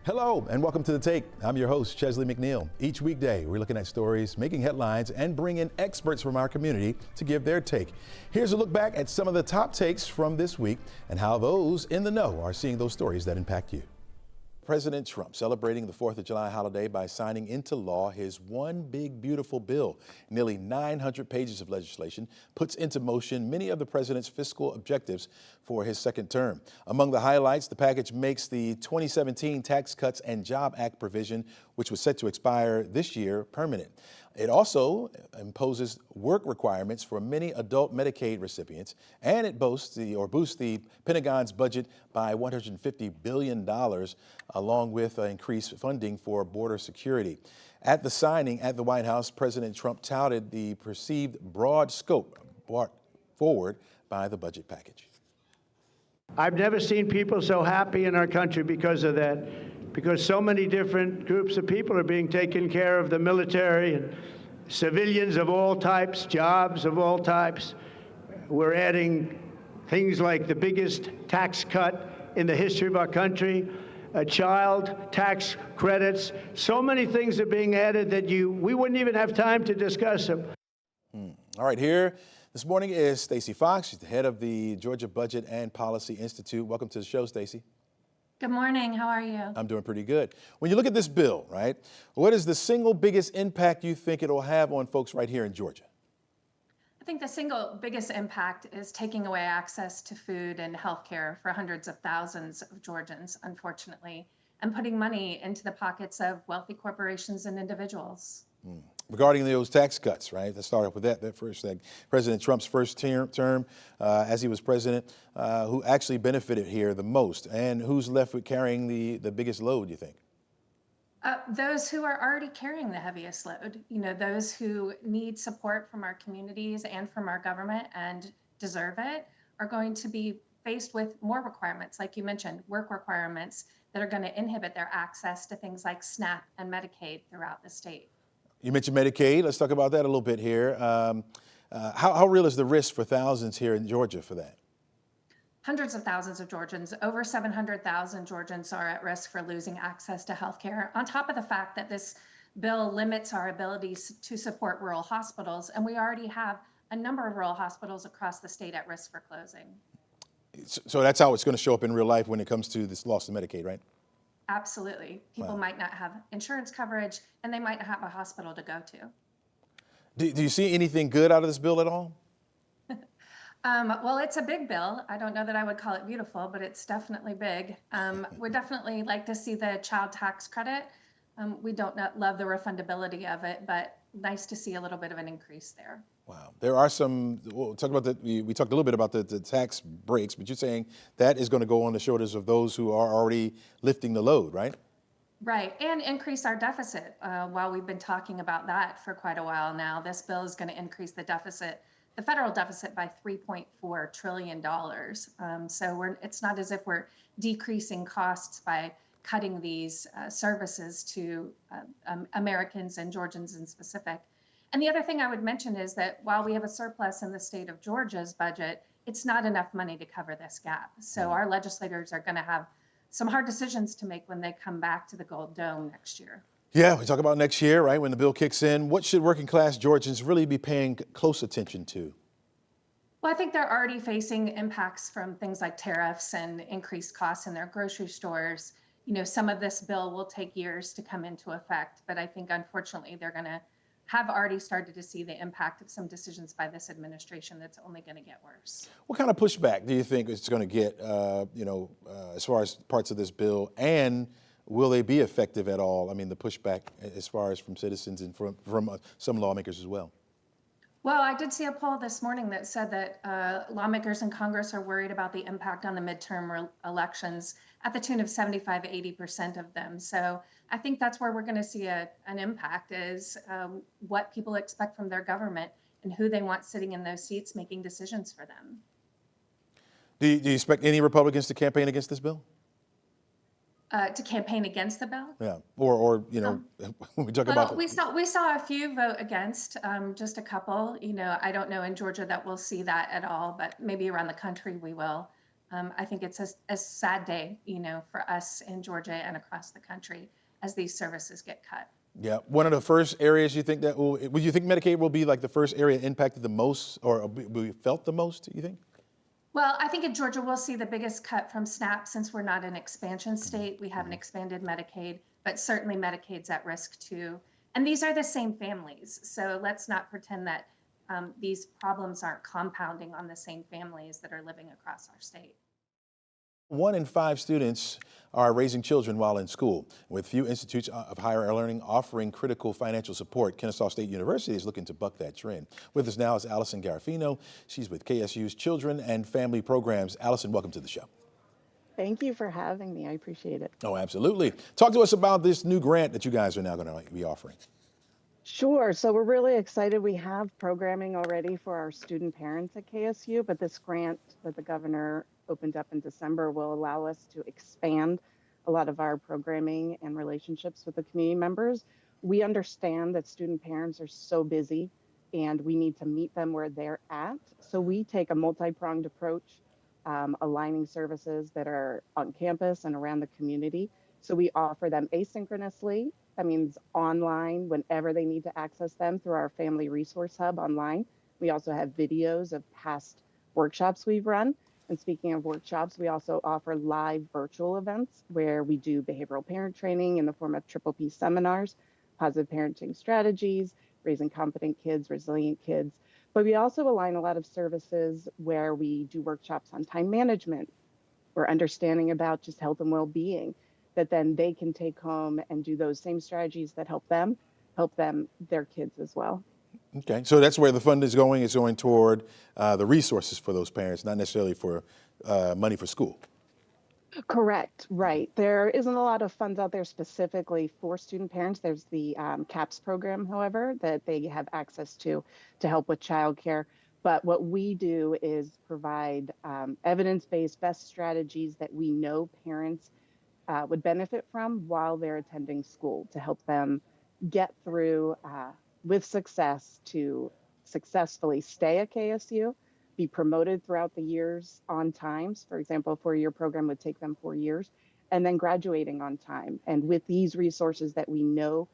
Hello and welcome to The Take. I'm your host, Chesley McNeil. Each weekday, we're looking at stories, making headlines, and bringing experts from our community to give their take. Here's a look back at some of the top takes from this week and how those in the know are seeing those stories that impact you. President Trump celebrating the 4th of July holiday by signing into law his One Big Beautiful Bill. Nearly 900 pages of legislation puts into motion many of the president's fiscal objectives for his second term. Among the highlights, the package makes the 2017 Tax Cuts and Job Act provision, which was set to expire this year, permanent. It also imposes work requirements for many adult Medicaid recipients, and it boosts the Pentagon's budget by $150 billion, along with increased funding for border security. At the signing at the White House, President Trump touted the perceived broad scope brought forward by the budget package. I've never seen people so happy in our country because of that. Because so many different groups of people are being taken care of, the military and civilians of all types, jobs of all types. We're adding things like the biggest tax cut in the history of our country, child tax credits. So many things are being added that we wouldn't even have time to discuss them. All right, here this morning is Stacey Fox. She's the head of the Georgia Budget and Policy Institute. Welcome to the show, Stacey. Good morning. How are you? I'm doing pretty good. When you look at this bill, right, what is the single biggest impact you think it will have on folks right here in Georgia? I think the single biggest impact is taking away access to food and health care for hundreds of thousands of Georgians, unfortunately, and putting money into the pockets of wealthy corporations and individuals. Regarding those tax cuts, right? Let's start off with that first thing. President Trump's first term as he was president, who actually benefited here the most, and who's left with carrying the biggest load, you think? Those who are already carrying the heaviest load, those who need support from our communities and from our government and deserve it, are going to be faced with more requirements, like you mentioned, work requirements that are going to inhibit their access to things like SNAP and Medicaid throughout the state. You mentioned Medicaid. Let's talk about that a little bit here. How real is the risk for thousands here in Georgia for that? Hundreds of thousands of Georgians, over 700,000 Georgians are at risk for losing access to health care, on top of the fact that this bill limits our abilities to support rural hospitals, and we already have a number of rural hospitals across the state at risk for closing. So that's how it's going to show up in real life when it comes to this loss of Medicaid, right? Absolutely. People might not have insurance coverage, and they might not have a hospital to go to. Do you see anything good out of this bill at all? Well, it's a big bill. I don't know that I would call it beautiful, but it's definitely big. We'd definitely like to see the child tax credit. We don't love the refundability of it, but nice to see a little bit of an increase there. Wow. There are some, we'll talk about we talked a little bit about the tax breaks, but you're saying that is going to go on the shoulders of those who are already lifting the load, right? Right, and increase our deficit. While we've been talking about that for quite a while now, this bill is going to increase the deficit, the federal deficit, by $3.4 trillion. So it's not as if we're decreasing costs by cutting these services to Americans and Georgians in specific. And the other thing I would mention is that while we have a surplus in the state of Georgia's budget, it's not enough money to cover this gap. So our legislators are going to have some hard decisions to make when they come back to the Gold Dome next year. Yeah, we talk about next year, right, when the bill kicks in. What should working class Georgians really be paying close attention to? Well, I think they're already facing impacts from things like tariffs and increased costs in their grocery stores. Some of this bill will take years to come into effect, but I think unfortunately they're going to have already started to see the impact of some decisions by this administration that's only going to get worse. What kind of pushback do you think it's going to get, as far as parts of this bill, and will they be effective at all? I mean, the pushback as far as from citizens and from some lawmakers as well. Well, I did see a poll this morning that said that lawmakers in Congress are worried about the impact on the midterm elections at the tune of 75–80% of them. So I think that's where we're going to see an impact, is what people expect from their government and who they want sitting in those seats making decisions for them. Do you expect any Republicans to campaign against this bill? To campaign against the bill? Yeah, or when we talk about we saw a few vote against, just a couple. I don't know in Georgia that we'll see that at all, but maybe around the country we will. I think it's a sad day, for us in Georgia and across the country as these services get cut. Yeah, one of the first areas you think that would you think Medicaid will be like the first area impacted the most or will be felt the most, you think? Well, I think in Georgia, we'll see the biggest cut from SNAP since we're not an expansion state. We haven't expanded Medicaid, but certainly Medicaid's at risk too. And these are the same families. So let's not pretend that these problems aren't compounding on the same families that are living across our state. 1 in 5 students are raising children while in school. With few institutes of higher learning offering critical financial support, Kennesaw State University is looking to buck that trend. With us now is Allison Garafino. She's with KSU's Children and Family Programs. Allison, welcome to the show. Thank you for having me. I appreciate it. Oh, absolutely. Talk to us about this new grant that you guys are now going to be offering. Sure. So we're really excited. We have programming already for our student parents at KSU, but this grant that the governor opened up in December will allow us to expand a lot of our programming and relationships with the community members. We understand that student parents are so busy and we need to meet them where they're at. So we take a multi-pronged approach, aligning services that are on campus and around the community. So we offer them asynchronously. That means online whenever they need to access them through our Family Resource Hub online. We also have videos of past workshops we've run. And speaking of workshops, we also offer live virtual events where we do behavioral parent training in the form of triple P seminars, positive parenting strategies, raising confident kids, resilient kids. But we also align a lot of services where we do workshops on time management or understanding about just health and well-being that then they can take home and do those same strategies that help them, their kids as well. Okay, so that's where the fund is going. It's going toward the resources for those parents, not necessarily for money for school. Correct, right. There isn't a lot of funds out there specifically for student parents. There's the CAPS program, however, that they have access to help with childcare. But what we do is provide evidence-based best strategies that we know parents would benefit from while they're attending school to help them get through with success to successfully stay at KSU, be promoted throughout the years on times. For example, a 4-year program would take them 4 years, and then graduating on time. And with these resources that we know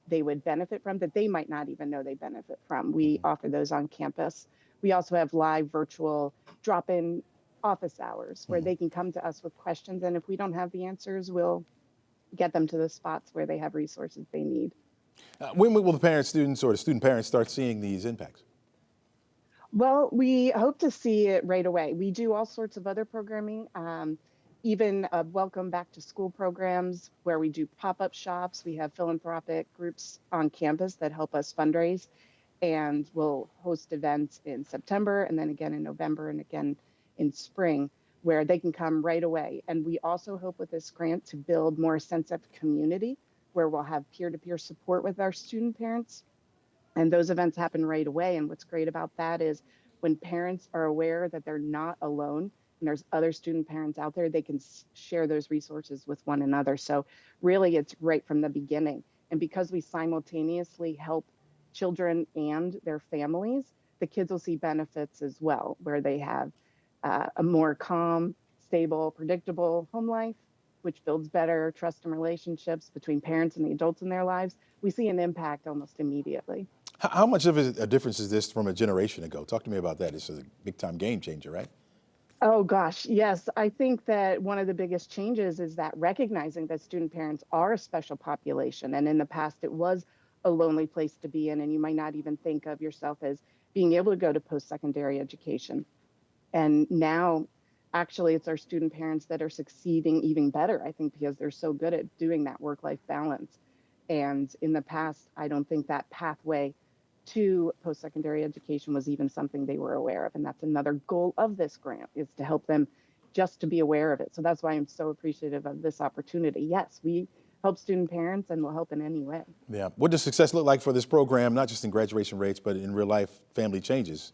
they would benefit from, that they might not even know they benefit from, we offer those on campus. We also have live virtual drop-in office hours where they can come to us with questions. And if we don't have the answers, we'll get them to the spots where they have resources they need. When will the student parents start seeing these impacts? Well, we hope to see it right away. We do all sorts of other programming, even welcome back to school programs where we do pop-up shops. We have philanthropic groups on campus that help us fundraise, and we'll host events in September and then again in November and again in spring where they can come right away. And we also hope with this grant to build more sense of community where we'll have peer-to-peer support with our student parents. And those events happen right away. And what's great about that is when parents are aware that they're not alone and there's other student parents out there, they can share those resources with one another. So really it's right from the beginning. And because we simultaneously help children and their families, the kids will see benefits as well, where they have a more calm, stable, predictable home life, which builds better trust and relationships between parents and the adults in their lives. We see an impact almost immediately. How much of a difference is this from a generation ago? Talk to me about that. This is a big time game changer, right? Oh gosh, yes. I think that one of the biggest changes is that recognizing that student parents are a special population. And in the past, it was a lonely place to be in, and you might not even think of yourself as being able to go to post-secondary education. And now, actually, it's our student parents that are succeeding even better, I think, because they're so good at doing that work-life balance. And in the past, I don't think that pathway to post-secondary education was even something they were aware of. And that's another goal of this grant, is to help them just to be aware of it. So that's why I'm so appreciative of this opportunity. Yes, we help student parents and will help in any way. Yeah. What does success look like for this program, not just in graduation rates, but in real life family changes?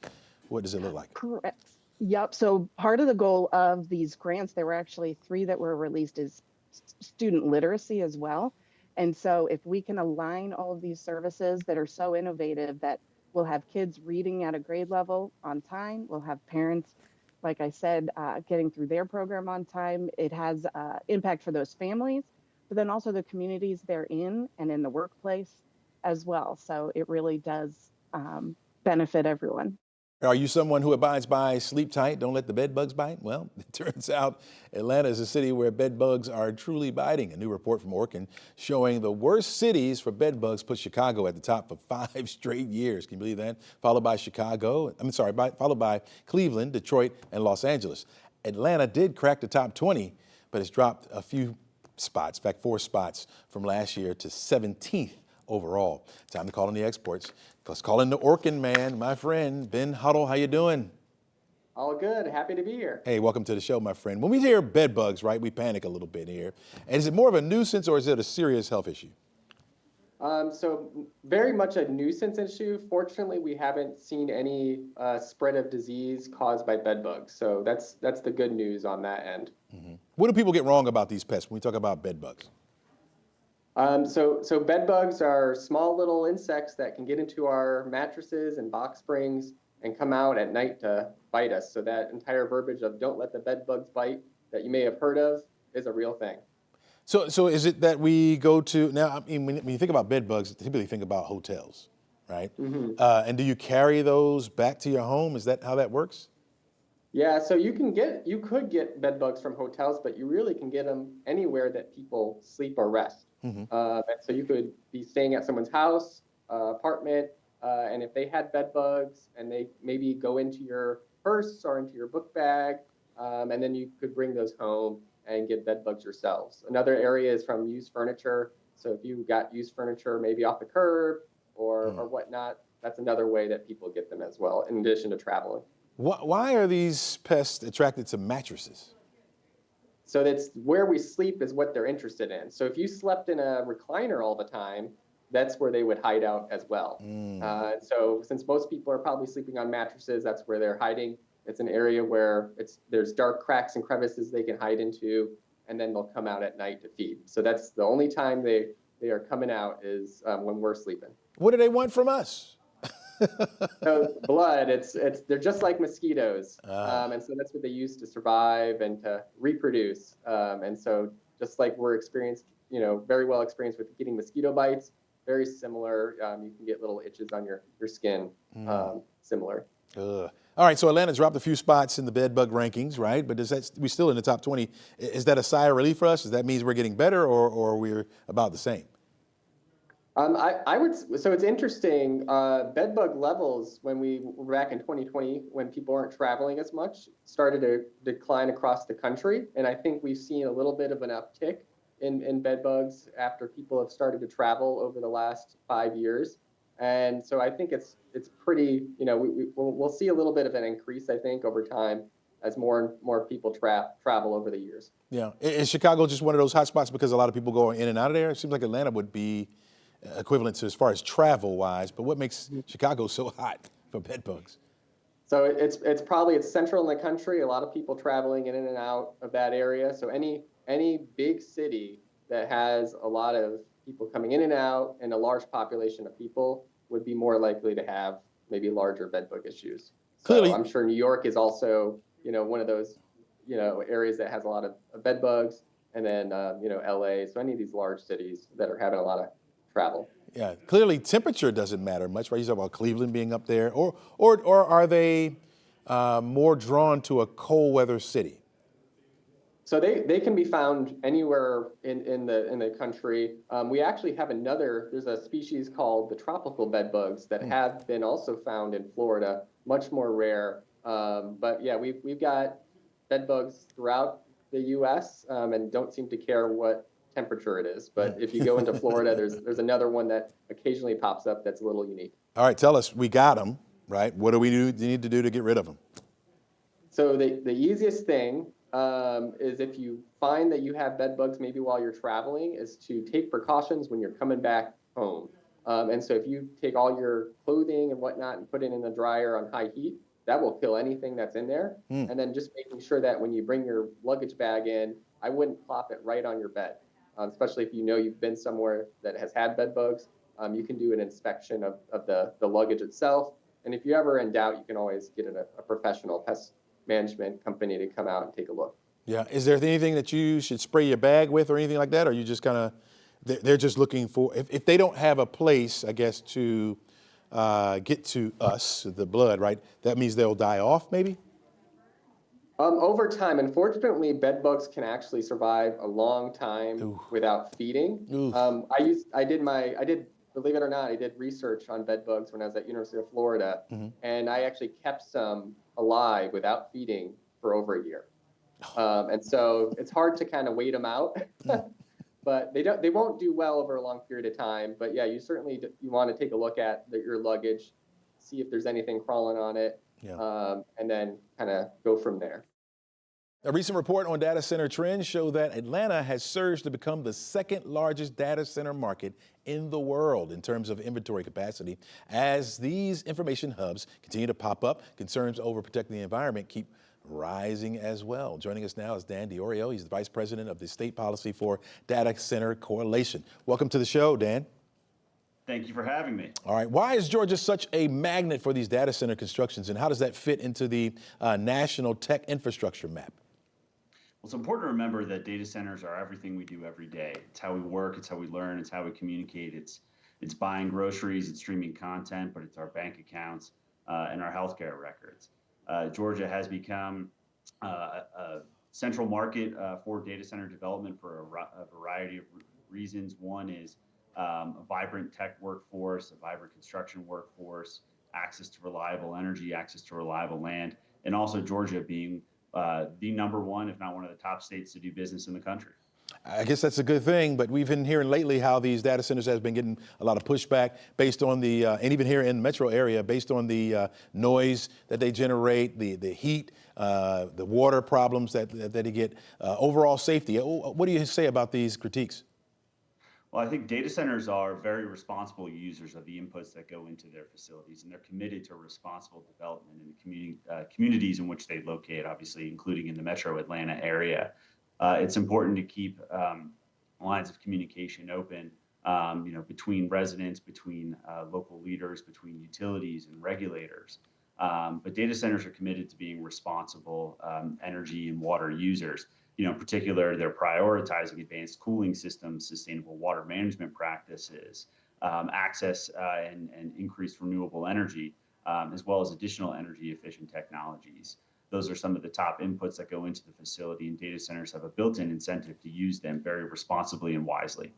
What does it look like? Correct. Yep. So part of the goal of these grants, there were actually 3 that were released, is student literacy as well. And so if we can align all of these services that are so innovative that we'll have kids reading at a grade level on time, we'll have parents like I said, getting through their program on time. It has impact for those families, but then also the communities they're in and in the workplace as well. So it really does benefit everyone. Are you someone who abides by sleep tight, don't let the bed bugs bite? Well, it turns out Atlanta is a city where bed bugs are truly biting. A new report from Orkin showing the worst cities for bed bugs put Chicago at the top for 5 straight years. Can you believe that? Followed by Cleveland, Detroit, and Los Angeles. Atlanta did crack the top 20, but it's dropped a few spots, in fact, 4 spots from last year to 17th overall. Time to call in the experts. Let's call in the Orkin man, my friend, Ben Huddle. How you doing? All good. Happy to be here. Hey, welcome to the show, my friend. When we hear bed bugs, right, we panic a little bit here. And is it more of a nuisance or is it a serious health issue? So very much a nuisance issue. Fortunately, we haven't seen any spread of disease caused by bed bugs. So that's the good news on that end. Mm-hmm. What do people get wrong about these pests when we talk about bed bugs? So bed bugs are small little insects that can get into our mattresses and box springs and come out at night to bite us. So that entire verbiage of "don't let the bed bugs bite" that you may have heard of is a real thing. So is it that we go to now? I mean, when you think about bed bugs, typically think about hotels, right? Mm-hmm. And do you carry those back to your home? Is that how that works? Yeah, so you could get bed bugs from hotels, but you really can get them anywhere that people sleep or rest. Mm-hmm. And so you could be staying at someone's house, apartment, and if they had bed bugs and they maybe go into your purse or into your book bag, and then you could bring those home and get bed bugs yourselves. Another area is from used furniture. So if you got used furniture maybe off the curb or whatnot, that's another way that people get them as well, in addition to traveling. Why are these pests attracted to mattresses? So that's where we sleep is what they're interested in. So if you slept in a recliner all the time, that's where they would hide out as well. So since most people are probably sleeping on mattresses, that's where they're hiding. It's an area where there's dark cracks and crevices they can hide into, and then they'll come out at night to feed. So that's the only time they are coming out is when we're sleeping. What do they want from us? So blood, they're just like mosquitoes, and so that's what they use to survive and to reproduce. And so just like we're experienced, very well experienced with getting mosquito bites, very similar. You can get little itches on your skin, similar. All right, so Atlanta dropped a few spots in the bed bug rankings, right? But we're still in the top 20. Is that a sigh of relief for us? Does that mean we're getting better, or we're about the same? So it's interesting, bed bug levels when we were back in 2020, when people aren't traveling as much, started to decline across the country. And I think we've seen a little bit of an uptick in bed bugs after people have started to travel over the last 5 years. And so I think it's pretty, we'll see a little bit of an increase, I think, over time as more and more people travel over the years. Yeah. Is Chicago just one of those hot spots because a lot of people go in and out of there? It seems like Atlanta would be equivalent to as far as travel wise, but what makes Chicago so hot for bed bugs? So it's central in the country. A lot of people traveling in and out of that area. So any big city that has a lot of people coming in and out and a large population of people would be more likely to have maybe larger bed bug issues. Clearly, so I'm sure New York is also one of those areas that has a lot of bed bugs, and then LA. So any of these large cities that are having a lot of travel. Yeah, clearly temperature doesn't matter much, right? You talk about Cleveland being up there, or are they more drawn to a cold weather city? So they can be found anywhere in the country. We actually have there's a species called the tropical bed bugs that have been also found in Florida, much more rare. But yeah, we've got bed bugs throughout the U.S. And don't seem to care what temperature it is. But if you go into Florida, there's another one that occasionally pops up that's a little unique. All right, tell us, we got them, right? What do we need to do to get rid of them? So the easiest thing is if you find that you have bed bugs maybe while you're traveling is to take precautions when you're coming back home. And so if you take all your clothing and whatnot and put it in the dryer on high heat, that will kill anything that's in there. And then just making sure that when you bring your luggage bag in, I wouldn't plop it right on your bed. Especially if you've been somewhere that has had bed bugs, you can do an inspection of the luggage itself. And if you're ever in doubt, you can always get a professional management company to come out and take a look. Yeah. Is there anything that you should spray your bag with or anything like that? Or you just kind of, they're just looking for, if they don't have a place, I guess, to get to us, the blood, right? That means they'll die off maybe? Over time, unfortunately, bed bugs can actually survive a long time Ooh. without feeding. Ooh. I did, believe it or not, I did research on bed bugs when I was at University of Florida, and I actually kept some alive without feeding for over a year. And so it's hard to kind of wait them out, but they won't do well over a long period of time. But yeah, you want to take a look at your luggage, see if there's anything crawling on it, and then kind of go from there. A recent report on data center trends show that Atlanta has surged to become the second largest data center market in the world in terms of inventory capacity. As these information hubs continue to pop up, concerns over protecting the environment keep rising as well. Joining us now is Dan DiOrio. He's the Vice President of the State Policy for Data Center Coalition. Welcome to the show, Dan. Thank you for having me. All right. Why is Georgia such a magnet for these data center constructions, and how does that fit into the national tech infrastructure map? Well, it's important to remember that data centers are everything we do every day. It's how we work, it's how we learn, it's how we communicate. It's buying groceries, it's streaming content, but it's our bank accounts and our healthcare records. Georgia has become a central market for data center development for a variety of reasons. One is a vibrant tech workforce, a vibrant construction workforce, access to reliable energy, access to reliable land, and also Georgia being the number one, if not one of the top states to do business in the country. I guess that's a good thing, but we've been hearing lately how these data centers has been getting a lot of pushback based on the, and even here in the metro area, based on the noise that they generate, the heat, the water problems that they get, overall safety. What do you say about these critiques? Well, I think data centers are very responsible users of the inputs that go into their facilities, and they're committed to responsible development in the communities in which they locate, obviously, including in the metro Atlanta area. It's important to keep lines of communication open, between residents, between local leaders, between utilities and regulators. But data centers are committed to being responsible energy and water users. In particular, they're prioritizing advanced cooling systems, sustainable water management practices, access and increased renewable energy, as well as additional energy efficient technologies. Those are some of the top inputs that go into the facility, and data centers have a built-in incentive to use them very responsibly and wisely.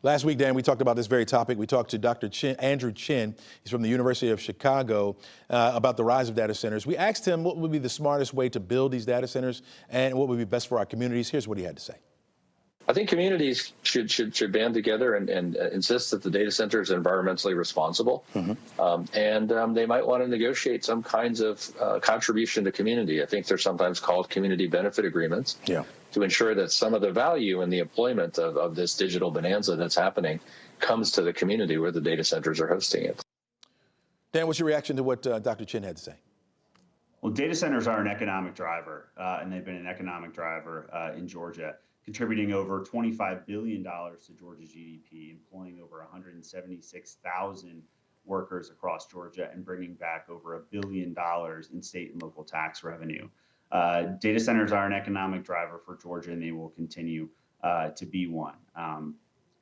Last week, Dan, we talked about this very topic. We talked to Dr. Andrew Chin. He's from the University of Chicago, about the rise of data centers. We asked him what would be the smartest way to build these data centers and what would be best for our communities. Here's what he had to say. I think communities should band together and insist that the data center is environmentally responsible. And they might want to negotiate some kinds of contribution to community. I think they're sometimes called community benefit agreements to ensure that some of the value in the employment of this digital bonanza that's happening comes to the community where the data centers are hosting it. Dan, what's your reaction to what Dr. Chin had to say? Well, data centers are an economic driver, and they've been an economic driver in Georgia, contributing over $25 billion to Georgia's GDP, employing over 176,000 workers across Georgia, and bringing back over $1 billion in state and local tax revenue. Data centers are an economic driver for Georgia, and they will continue to be one. And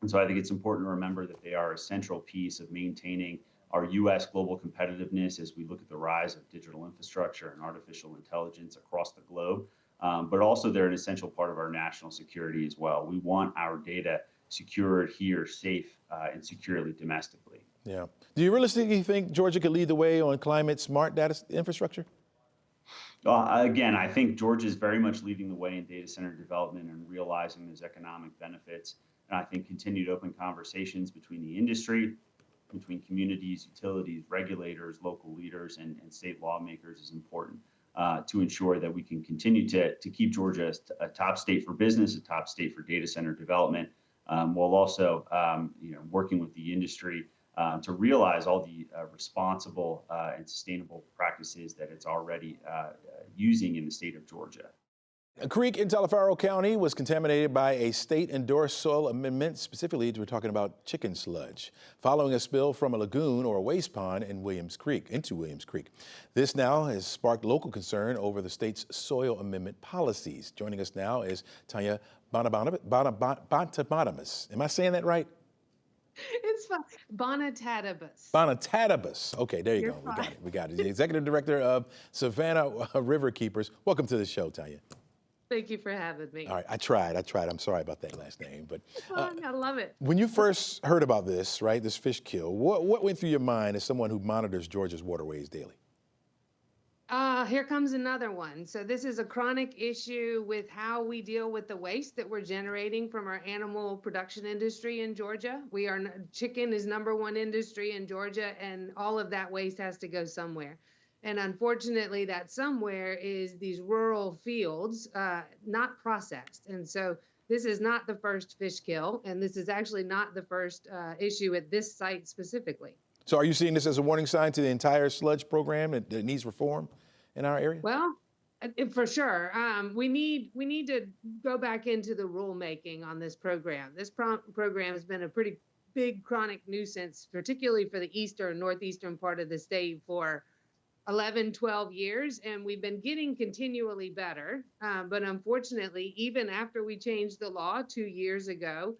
so I think it's important to remember that they are a central piece of maintaining our U.S. global competitiveness as we look at the rise of digital infrastructure and artificial intelligence across the globe. But also they're an essential part of our national security as well. We want our data secured here, safe and securely domestically. Yeah. Do you realistically think Georgia could lead the way on climate smart data infrastructure? Again, I think Georgia is very much leading the way in data center development and realizing those economic benefits. And I think continued open conversations between the industry, between communities, utilities, regulators, local leaders, and state lawmakers is important. To ensure that we can continue to keep Georgia a top state for business, a top state for data center development, while also working with the industry to realize all the responsible and sustainable practices that it's already using in the state of Georgia. A creek in Taliaferro County was contaminated by a state-endorsed soil amendment. Specifically, we're talking about chicken sludge, following a spill from a lagoon or a waste pond in into Williams Creek. This now has sparked local concern over the state's soil amendment policies. Joining us now is Tanya Bontabatamus. Am I saying that right? It's fine. Bonatadibus. Bonatadibus. Okay, there you You're go. fine. We got it. The executive director of Savannah River Keepers. Welcome to the show, Tanya. Thank you for having me. All right, I tried. I'm sorry about that last name, but Fun. I love it. when you first heard about this, right, this fish kill, what went through your mind as someone who monitors Georgia's waterways daily? Here comes another one. So this is a chronic issue with how we deal with the waste that we're generating from our animal production industry in Georgia. Chicken is #1 industry in Georgia, and all of that waste has to go somewhere. And unfortunately, that somewhere is these rural fields, not processed. And so this is not the first fish kill, and this is actually not the first issue at this site specifically. So are you seeing this as a warning sign to the entire sludge program that needs reform in our area? Well, for sure. We need to go back into the rulemaking on this program. This program has been a pretty big chronic nuisance, particularly for the northeastern part of the state for 11, 12 years, and we've been getting continually better. But unfortunately, even after we changed the law 2 years ago,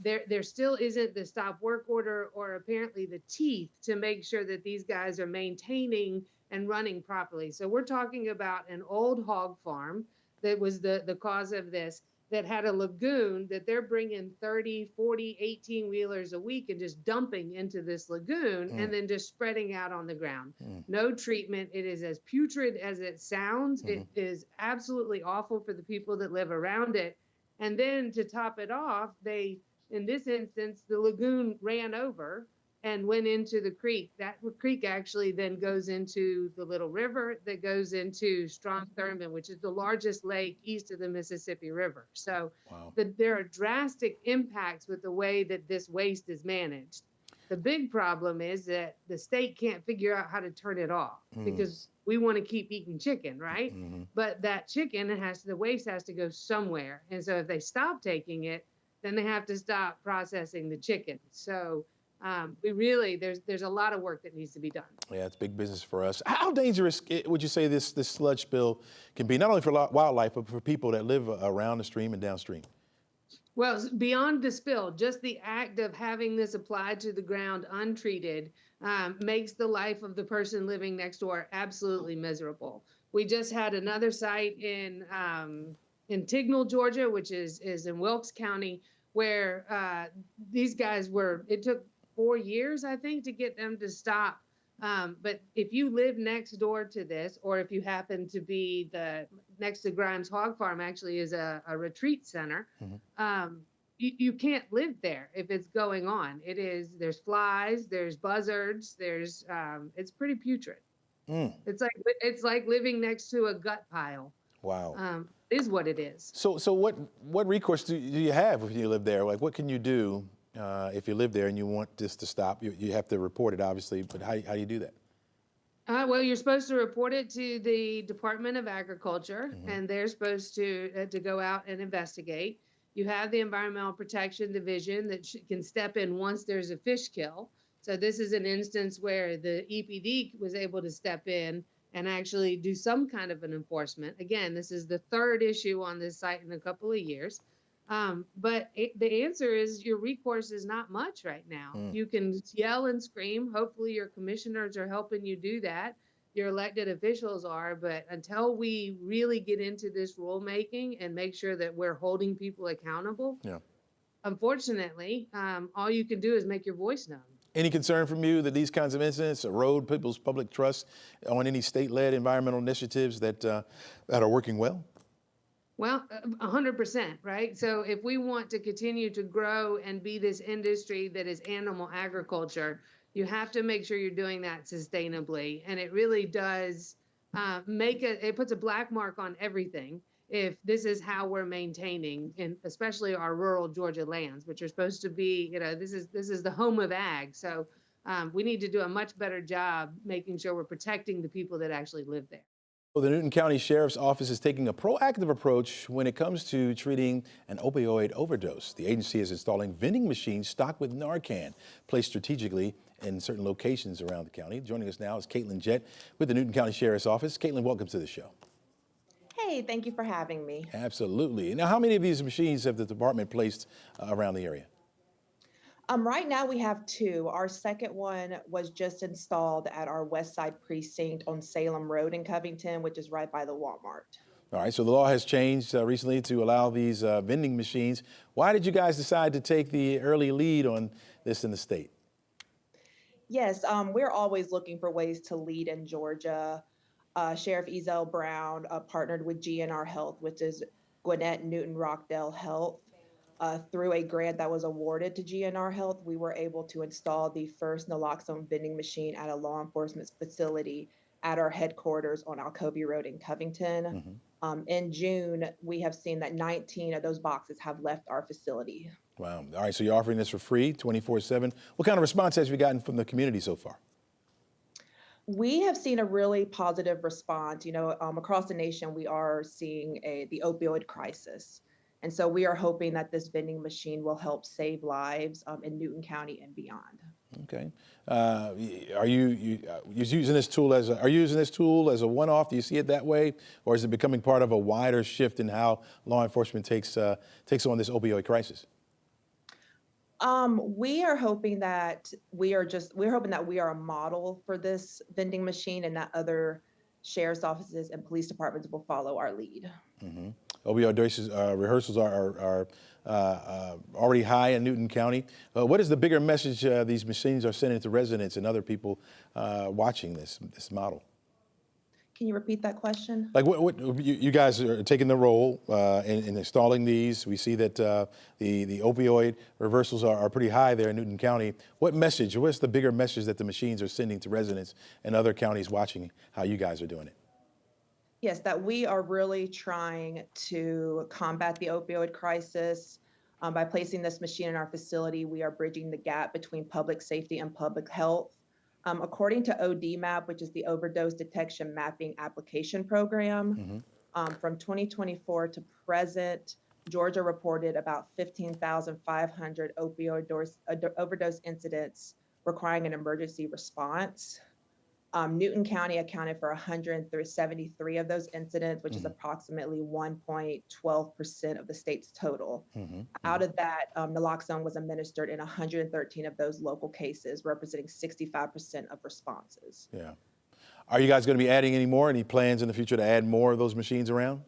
there still isn't the stop work order or apparently the teeth to make sure that these guys are maintaining and running properly. So we're talking about an old hog farm that was the cause of this, that had a lagoon that they're bringing 30, 40, 18-wheelers a week and just dumping into this lagoon and then just spreading out on the ground. No treatment. It is as putrid as it sounds. It is absolutely awful for the people that live around it. And then to top it off, in this instance, the lagoon ran over and went into the creek. That creek actually then goes into the little river that goes into Strom-Thurmond, which is the largest lake east of the Mississippi River. So Wow. there are drastic impacts with the way that this waste is managed. The big problem is that the state can't figure out how to turn it off because we want to keep eating chicken, right? But that chicken, the waste has to go somewhere. And so if they stop taking it, then they have to stop processing the chicken. So there's a lot of work that needs to be done. Yeah, it's big business for us. How dangerous would you say this sludge spill can be, not only for wildlife, but for people that live around the stream and downstream? Well, beyond the spill, just the act of having this applied to the ground untreated makes the life of the person living next door absolutely miserable. We just had another site in Tignall, Georgia, which is in Wilkes County, where these guys it took 4 years, I think, to get them to stop. But if you live next door to this, or if you happen to be next to Grimes Hog Farm, actually is a retreat center, you can't live there if it's going on. There's flies, there's buzzards, it's pretty putrid. It's like living next to a gut pile. Wow. Is what it is. So what recourse do you have if you live there? Like, what can you do if you live there and you want this to stop? You have to report it, obviously, but how do you do that? Well, you're supposed to report it to the Department of Agriculture, and they're supposed to go out and investigate. You have the Environmental Protection Division that can step in once there's a fish kill. So this is an instance where the EPD was able to step in and actually do some kind of an enforcement. Again, this is the third issue on this site in a couple of years. But the answer is your recourse is not much right now. You can yell and scream. Hopefully your commissioners are helping you do that. Your elected officials are, but until we really get into this rulemaking and make sure that we're holding people accountable, unfortunately, all you can do is make your voice known. Any concern from you that these kinds of incidents erode people's public trust on any state-led environmental initiatives that are working well? Well, 100%, right? So if we want to continue to grow and be this industry that is animal agriculture, you have to make sure you're doing that sustainably. And it really does it puts a black mark on everything if this is how we're maintaining, and especially our rural Georgia lands, which are supposed to be, this is the home of ag. So we need to do a much better job making sure we're protecting the people that actually live there. Well, the Newton County Sheriff's Office is taking a proactive approach when it comes to treating an opioid overdose. The agency is installing vending machines stocked with Narcan, placed strategically in certain locations around the county. Joining us now is Caitlin Jett with the Newton County Sheriff's Office. Caitlin, welcome to the show. Hey, thank you for having me. Absolutely. Now, how many of these machines have the department placed around the area? Right now we have two. Our second one was just installed at our West Side precinct on Salem Road in Covington, which is right by the Walmart. All right, so the law has changed recently to allow these vending machines. Why did you guys decide to take the early lead on this in the state? Yes, we're always looking for ways to lead in Georgia. Sheriff Ezell Brown partnered with GNR Health, which is Gwinnett Newton Rockdale Health. Through a grant that was awarded to GNR Health, we were able to install the first naloxone vending machine at a law enforcement facility at our headquarters on Alcovey Road in Covington. In June, we have seen that 19 of those boxes have left our facility. Wow. All right, so you're offering this for free, 24/7. What kind of response have you gotten from the community so far? We have seen a really positive response. Across the nation, we are seeing the opioid crisis. And so we are hoping that this vending machine will help save lives in Newton County and beyond. Okay. Are you using this tool as a one-off? Do you see it that way, or is it becoming part of a wider shift in how law enforcement takes on this opioid crisis? We are hoping that we're hoping that we are a model for this vending machine, and that other sheriff's offices and police departments will follow our lead. Mm-hmm. Opioid rehearsals are already high in Newton County. What is the bigger message these machines are sending to residents and other people watching this model? Can you repeat that question? Like what you guys are taking the role in installing these. We see that the opioid reversals are pretty high there in Newton County. What's the bigger message that the machines are sending to residents and other counties watching how you guys are doing it? Yes, that we are really trying to combat the opioid crisis. By placing this machine in our facility, we are bridging the gap between public safety and public health. According to ODMAP, which is the Overdose Detection Mapping Application Program, from 2024 to present, Georgia reported about 15,500 opioid overdose incidents requiring an emergency response. Newton County accounted for 173 of those incidents, which is approximately 1.12% of the state's total. Out of that, naloxone was administered in 113 of those local cases, representing 65% of responses. Yeah. Are you guys going to be adding any plans in the future to add more of those machines around?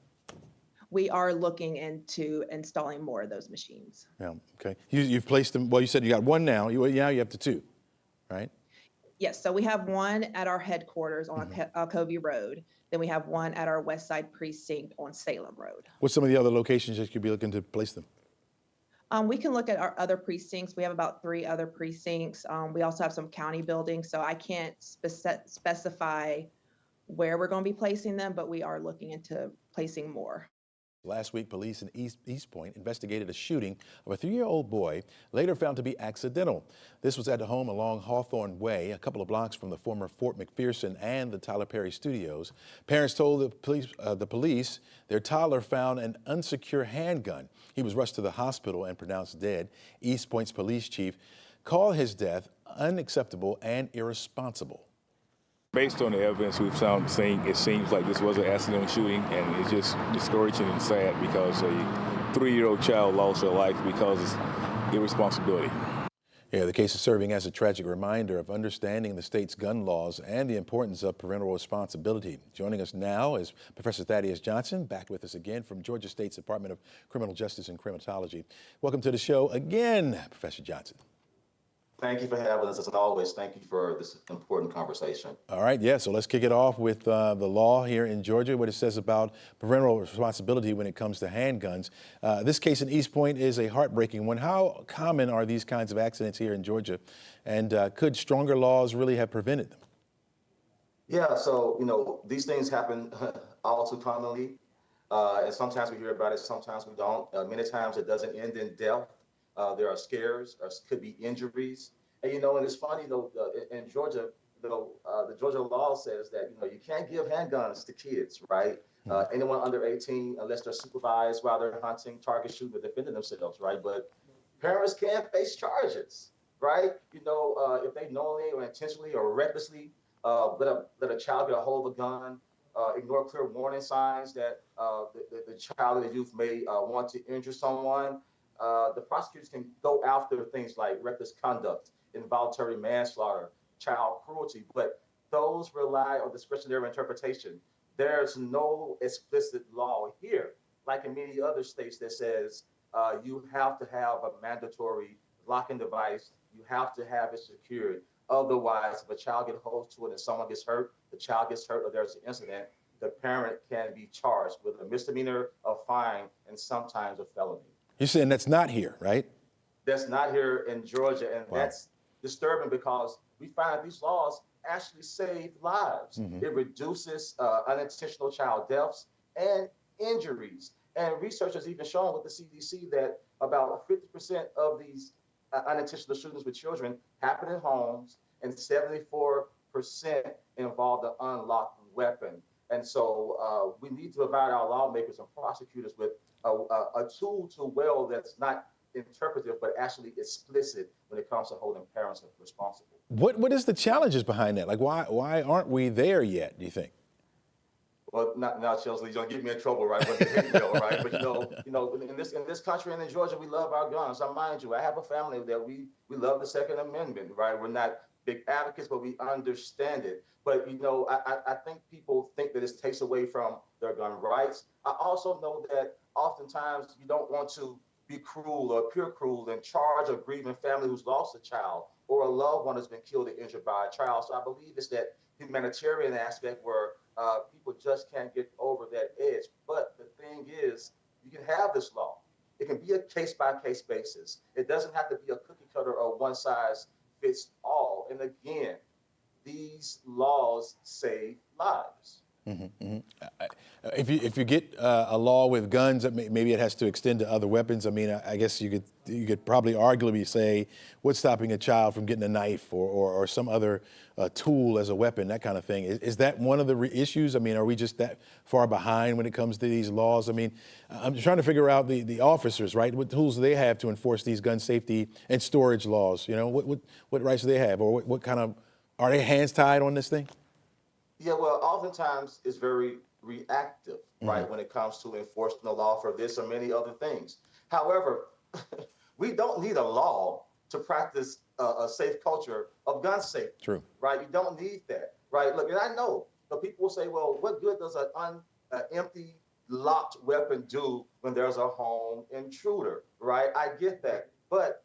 We are looking into installing more of those machines. Yeah. Okay. You've placed them. Well, you said you got one now. Now you have the two, right? Yes, so we have one at our headquarters on Alcovey Road. Then we have one at our West Side precinct on Salem Road. What's some of the other locations that you'd be looking to place them? We can look at our other precincts. We have about 3 other precincts. We also have some county buildings, so I can't specify where we're going to be placing them, but we are looking into placing more. Last week, police in East Point investigated a shooting of a 3-year-old boy, later found to be accidental. This was at a home along Hawthorne Way, a couple of blocks from the former Fort McPherson and the Tyler Perry studios. Parents told the police their toddler found an unsecure handgun. He was rushed to the hospital and pronounced dead. East Point's police chief called his death unacceptable and irresponsible. Based on the evidence we've seen, it seems like this was an accidental shooting, and it's just discouraging and sad because a 3-year-old child lost her life because of irresponsibility. Yeah, the case is serving as a tragic reminder of understanding the state's gun laws and the importance of parental responsibility. Joining us now is Professor Thaddeus Johnson, back with us again from Georgia State's Department of Criminal Justice and Criminology. Welcome to the show again, Professor Johnson. Thank you for having us. As always, thank you for this important conversation. All right, yeah, so let's kick it off with the law here in Georgia, what it says about parental responsibility when it comes to handguns. This case in East Point is a heartbreaking one. How common are these kinds of accidents here in Georgia, and could stronger laws really have prevented them? Yeah, so, these things happen all too commonly, and sometimes we hear about it, sometimes we don't. Many times it doesn't end in death. There are scares, could be injuries. And, and it's funny, though, in Georgia, the Georgia law says that you can't give handguns to kids, right? Anyone under 18, unless they're supervised while they're hunting, target shooting, or defending themselves, right? But parents can face charges, right? If they knowingly or intentionally or recklessly let a child get a hold of a gun, ignore clear warning signs that the child or the youth may want to injure someone. The prosecutors can go after things like reckless conduct, involuntary manslaughter, child cruelty, but those rely on discretionary interpretation. There's no explicit law here, like in many other states, that says you have to have a mandatory locking device. You have to have it secured. Otherwise, if a child gets hold to it and someone gets hurt, the child gets hurt, or there's an incident, the parent can be charged with a misdemeanor, a fine, and sometimes a felony. You're saying that's not here, right? That's not here in Georgia, and Wow. that's disturbing because we find these laws actually save lives. It reduces unintentional child deaths and injuries. And research has even shown with the CDC that about 50% of these unintentional shootings with children happen in homes, and 74% involve the unlocked weapon. And so we need to provide our lawmakers and prosecutors with a tool to wield that's not interpretive, but actually explicit when it comes to holding parents responsible. What is the challenges behind that? Like, why aren't we there yet, do you think? Well, not now, Chelsea. You're gonna get me in trouble, right? But the hate bill, right? But in this country and in Georgia, we love our guns. I mind you, I have a family that we love the Second Amendment, right? We're not big advocates, but we understand it. But I think people think that it takes away from their gun rights. I also know that oftentimes you don't want to be cruel or appear cruel and charge a grieving family who's lost a child or a loved one has been killed or injured by a child. So I believe it's that humanitarian aspect where people just can't get over that edge. But the thing is, you can have this law. It can be a case-by-case basis. It doesn't have to be a cookie cutter or one size fits all. And again, these laws save lives. If you get a law with guns, maybe it has to extend to other weapons. I mean, I guess you could probably arguably say, what's stopping a child from getting a knife or some other tool as a weapon, that kind of thing. Is that one of the issues? I mean, are we just that far behind when it comes to these laws? I mean, I'm just trying to figure out the officers, right? What tools do they have to enforce these gun safety and storage laws? What rights do they have, or what kind of, are they hands tied on this thing? Yeah, well, oftentimes it's very reactive, right, when it comes to enforcing the law for this or many other things. However, we don't need a law to practice a safe culture of gun safety. True. Right? You don't need that, right? Look, and I know the people will say, well, what good does an empty, locked weapon do when there's a home intruder, right? I get that. But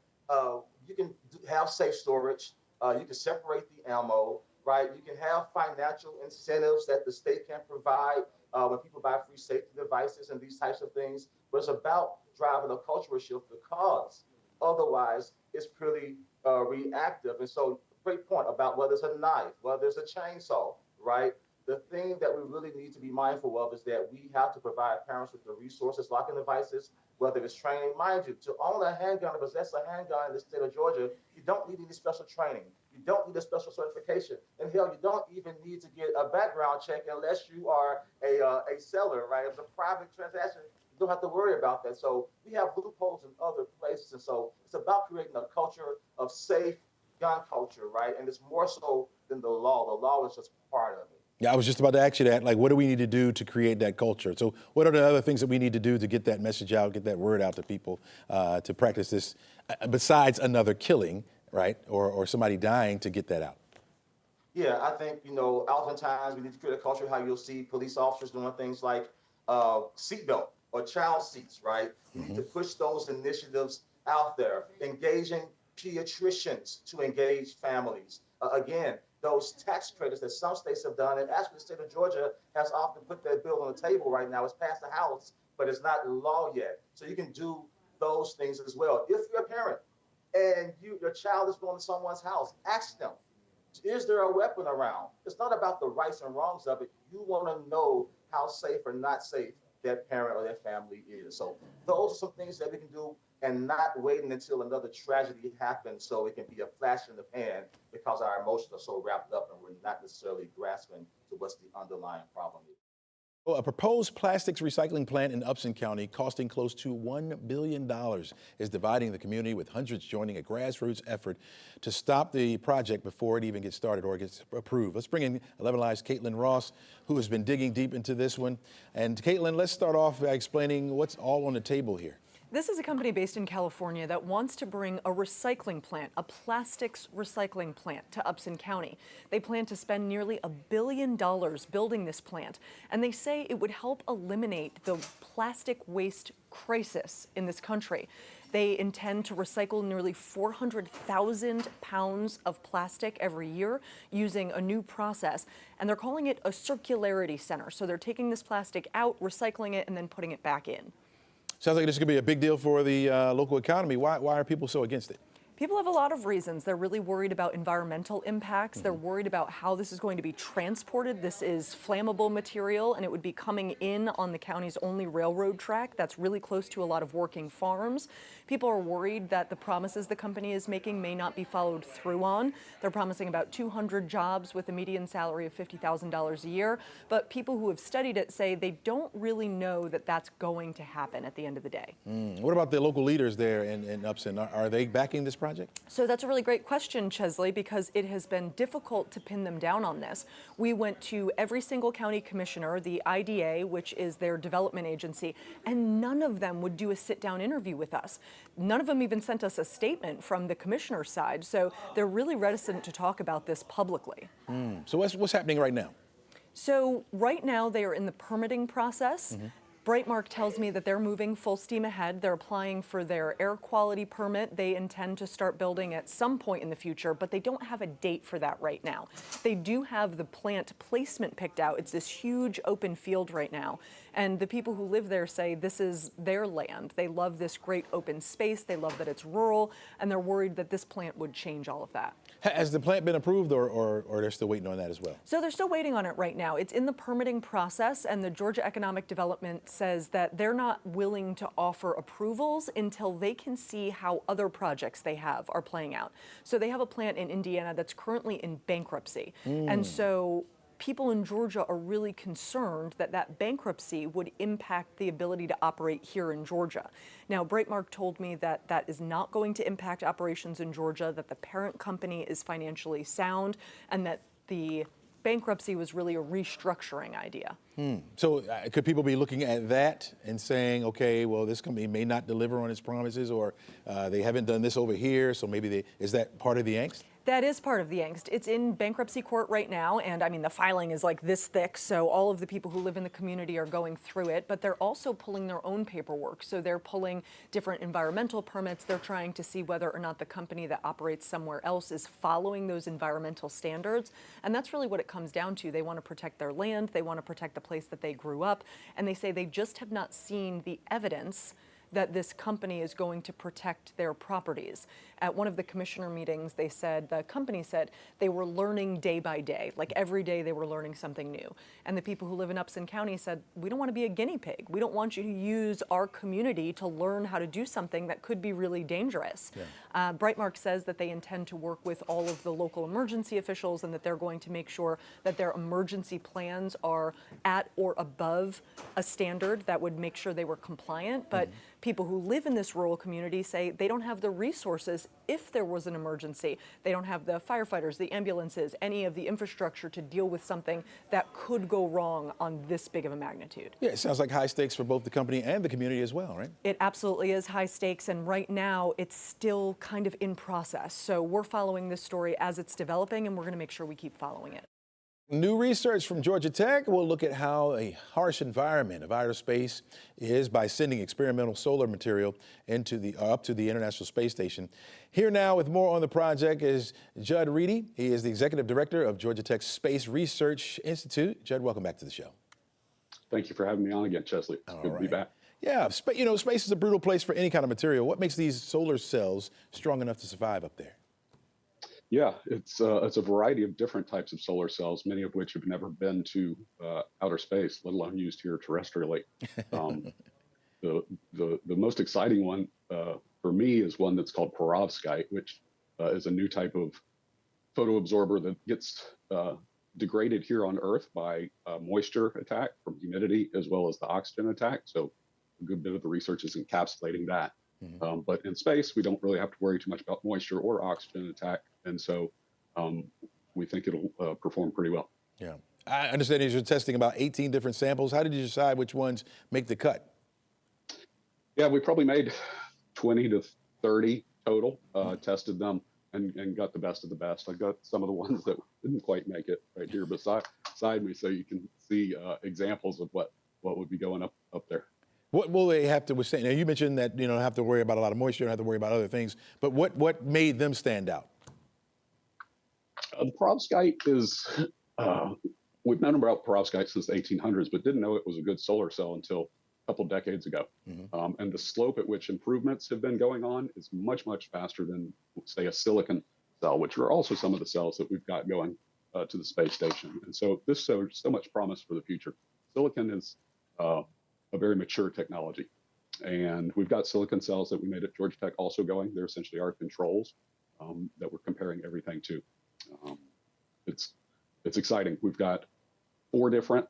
you can have safe storage. You can separate the ammo. Right, you can have financial incentives that the state can provide when people buy free safety devices and these types of things. But it's about driving a cultural shift because otherwise it's pretty reactive. And so, great point about whether it's a knife, whether it's a chainsaw, right? The thing that we really need to be mindful of is that we have to provide parents with the resources, locking devices, whether it's training. Mind you, to own a handgun or possess a handgun in the state of Georgia, you don't need any special training. You don't need a special certification. And hell, you don't even need to get a background check unless you are a seller, right? If it's a private transaction, you don't have to worry about that. So we have loopholes in other places. And so it's about creating a culture of safe gun culture, right? And it's more so than the law. The law is just part of it. Yeah, I was just about to ask you that. Like, what do we need to do to create that culture? So what are the other things that we need to do to get that message out, get that word out to people, to practice this, besides another killing, right? Or somebody dying, to get that out? Yeah, I think, oftentimes we need to create a culture how you'll see police officers doing things like seatbelt or child seats, right? You need to push those initiatives out there, engaging pediatricians to engage families. Again, those tax credits that some states have done, and actually the state of Georgia has often put that bill on the table right now. It's passed the House, but it's not law yet. So you can do those things as well. If you're a parent and your child is going to someone's house, ask them, is there a weapon around? It's not about the rights and wrongs of it. You want to know how safe or not safe that parent or that family is. So those are some things that we can do and not waiting until another tragedy happens so it can be a flash in the pan because our emotions are so wrapped up and we're not necessarily grasping to what's the underlying problem is. Well, a proposed plastics recycling plant in Upson County costing close to $1 billion is dividing the community, with hundreds joining a grassroots effort to stop the project before it even gets started or gets approved. Let's bring in 11Alive's Caitlin Ross, who has been digging deep into this one. And Caitlin, let's start off by explaining what's all on the table here. This is a company based in California that wants to bring a recycling plant, a plastics recycling plant, to Upson County. They plan to spend nearly $1 billion building this plant, and they say it would help eliminate the plastic waste crisis in this country. They intend to recycle nearly 400,000 pounds of plastic every year using a new process, and they're calling it a circularity center. So they're taking this plastic out, recycling it, and then putting it back in. Sounds like this could be a big deal for the local economy. Why are people so against it? People have a lot of reasons. They're really worried about environmental impacts. They're worried about how this is going to be transported. This is flammable material, and it would be coming in on the county's only railroad track that's really close to a lot of working farms. People are worried that the promises the company is making may not be followed through on. They're promising about 200 jobs with a median salary of $50,000 a year, but people who have studied it say they don't really know that that's going to happen at the end of the day. What about the local leaders there in Upson? Are they backing this project? So that's a really great question, Chesley, because it has been difficult to pin them down on this. We went to every single county commissioner, the IDA, which is their development agency, and none of them would do a sit-down interview with us. None of them even sent us a statement from the commissioner's side, so they're really reticent to talk about this publicly. So what's happening right now? So right now they are in the permitting process. Brightmark tells me that they're moving full steam ahead. They're applying for their air quality permit. They intend to start building at some point in the future, but they don't have a date for that right now. They do have the plant placement picked out. It's this huge open field right now. And the people who live there say this is their land. They love this great open space. They love that it's rural, and they're worried that this plant would change all of that. Has the plant been approved, or they're still waiting on that as well? So they're still waiting on it right now. It's in the permitting process, and the Georgia Economic Development says that they're not willing to offer approvals until they can see how other projects they have are playing out. So they have a plant in Indiana that's currently in bankruptcy. And so people in Georgia are really concerned that that bankruptcy would impact the ability to operate here in Georgia. Now, Brightmark told me that that is not going to impact operations in Georgia, that the parent company is financially sound, and that the bankruptcy was really a restructuring idea. So could people be looking at that and saying, okay, well, this company may not deliver on its promises, or they haven't done this over here, so maybe is that part of the angst? That is part of the angst. It's in bankruptcy court right now, and I mean, the filing is like this thick, so all of the people who live in the community are going through it, but they're also pulling their own paperwork. So they're pulling different environmental permits. They're trying to see whether or not the company that operates somewhere else is following those environmental standards. And that's really what it comes down to. They want to protect their land. They want to protect the place that they grew up. And they say they just have not seen the evidence that this company is going to protect their properties. At one of the commissioner meetings, the company said they were learning day by day, like every day they were learning something new. And the people who live in Upson County said, we don't want to be a guinea pig. We don't want you to use our community to learn how to do something that could be really dangerous. Brightmark says that they intend to work with all of the local emergency officials, and that they're going to make sure that their emergency plans are at or above a standard that would make sure they were compliant. But people who live in this rural community say they don't have the resources if there was an emergency. They don't have the firefighters, the ambulances, any of the infrastructure to deal with something that could go wrong on this big of a magnitude. Yeah, it sounds like high stakes for both the company and the community as well, right? It absolutely is high stakes, and right now it's still kind of in process. So we're following this story as it's developing, and we're going to make sure we keep following it. New research from Georgia Tech will look at how a harsh environment of outer space is by sending experimental solar material up to the International Space Station. Here now with more on the project is Judd Reedy. He is the executive director of Georgia Tech's Space Research Institute. Judd, welcome back to the show. Thank you for having me on again, Chesley. It's good to be back. Yeah, space is a brutal place for any kind of material. What makes these solar cells strong enough to survive up there? Yeah, it's a variety of different types of solar cells, many of which have never been to outer space, let alone used here terrestrially. The most exciting one for me is one that's called perovskite, which is a new type of photoabsorber that gets degraded here on Earth by moisture attack from humidity as well as the oxygen attack. So a good bit of the research is encapsulating that. But in space, we don't really have to worry too much about moisture or oxygen attack. And so we think it'll perform pretty well. Yeah. I understand you're testing about 18 different samples. How did you decide which ones make the cut? Yeah, we probably made 20 to 30 total, tested them, and got the best of the best. I got some of the ones that didn't quite make it right here beside me, so you can see examples of what would be going up there. What will they have to withstand? Now, you mentioned that you don't have to worry about a lot of moisture, don't have to worry about other things, but what made them stand out? The perovskite is, we've known about perovskite since the 1800s, but didn't know it was a good solar cell until a couple decades ago. And the slope at which improvements have been going on is much, much faster than, say, a silicon cell, which are also some of the cells that we've got going to the space station. And so this shows so much promise for the future. Silicon is a very mature technology. And we've got silicon cells that we made at Georgia Tech also going. They're essentially our controls that we're comparing everything to. It's exciting. We've got 4 different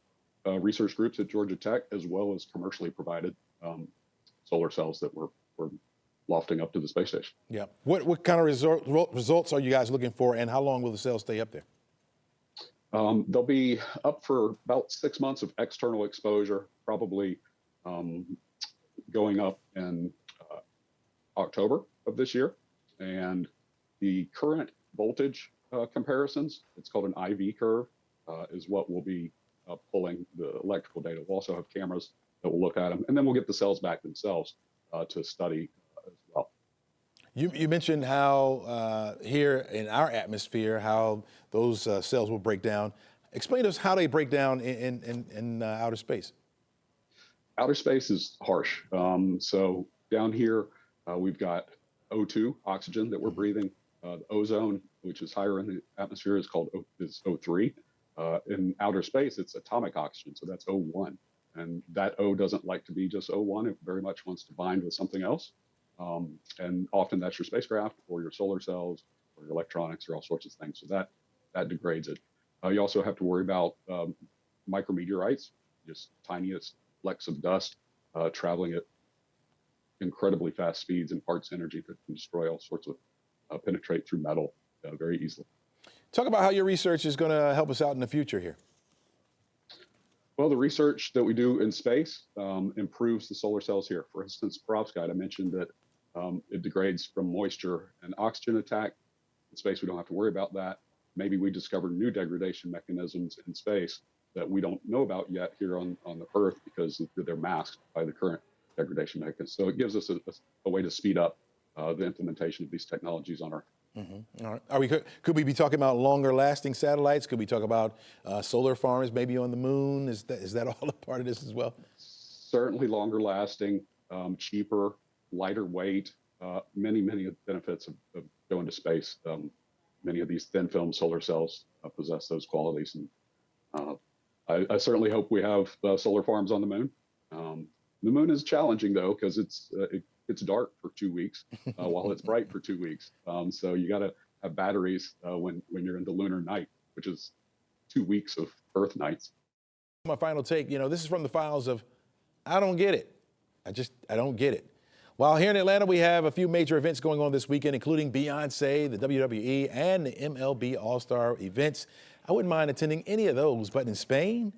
research groups at Georgia Tech, as well as commercially provided solar cells that we're lofting up to the space station. Yeah. What kind of results are you guys looking for, and how long will the cells stay up there? They'll be up for about 6 months of external exposure, probably going up in October of this year. And the current voltage comparisons, it's called an IV curve, is what will be pulling the electrical data. We'll also have cameras that will look at them, and then we'll get the cells back themselves to study as well. You mentioned how here in our atmosphere, how those cells will break down. Explain to us how they break down in outer space. Outer space is harsh. So down here, we've got O2, oxygen that we're breathing. The ozone, which is higher in the atmosphere, is O3. In outer space, it's atomic oxygen, so that's O1. And that O doesn't like to be just O1. It very much wants to bind with something else. And often that's your spacecraft or your solar cells or your electronics or all sorts of things. So that degrades it. You also have to worry about micrometeorites, just tiniest flecks of dust traveling at incredibly fast speeds and parts energy that can destroy all sorts of penetrate through metal very easily. Talk about how your research is going to help us out in the future here. Well, the research that we do in space improves the solar cells here. For instance, perovskite, I mentioned that it degrades from moisture and oxygen attack. In space, we don't have to worry about that. Maybe we discover new degradation mechanisms in space that we don't know about yet here on the Earth because they're masked by the current degradation mechanisms. So it gives us a way to speed up the implementation of these technologies on Earth. All right. Could we be talking about longer lasting satellites? Could we talk about solar farms maybe on the moon? Is that all a part of this as well? Certainly longer lasting, cheaper, lighter weight, many benefits of going to space. Many of these thin film solar cells possess those qualities. And I certainly hope we have solar farms on the moon. The moon is challenging though, because it's dark for 2 weeks while it's bright for 2 weeks. So you got to have batteries when you're in the lunar night, which is 2 weeks of Earth nights. My final take, this is from the files of, I don't get it. I don't get it. While here in Atlanta, we have a few major events going on this weekend, including Beyonce, the WWE, and the MLB All-Star events. I wouldn't mind attending any of those, but in Spain,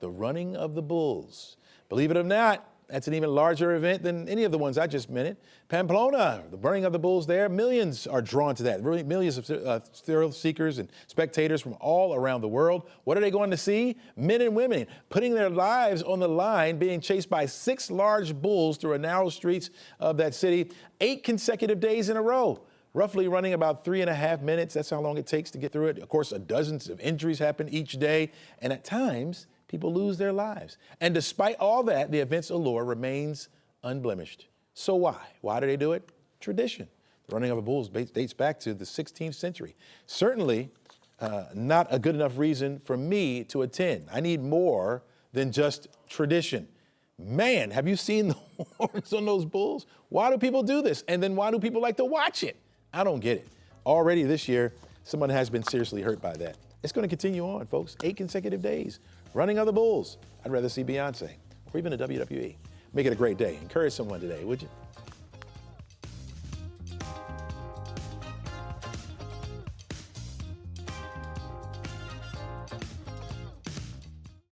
the running of the bulls. Believe it or not, that's an even larger event than any of the ones I just mentioned. Pamplona, the burning of the bulls there, millions are drawn to that. Really, millions of thrill seekers and spectators from all around the world. What are they going to see? Men and women putting their lives on the line, being chased by 6 large bulls through the narrow streets of that city, 8 consecutive days in a row. Roughly running about 3.5 minutes. That's how long it takes to get through it. Of course, dozens of injuries happen each day, and at times, people lose their lives. And despite all that, the event's allure remains unblemished. So why? Why do they do it? Tradition. The running of the bulls dates back to the 16th century. Certainly not a good enough reason for me to attend. I need more than just tradition. Man, have you seen the horns on those bulls? Why do people do this? And then why do people like to watch it? I don't get it. Already this year, someone has been seriously hurt by that. It's going to continue on, folks. 8 consecutive days running other bulls. I'd rather see Beyonce or even the WWE. Make it a great day. Encourage someone today, would you?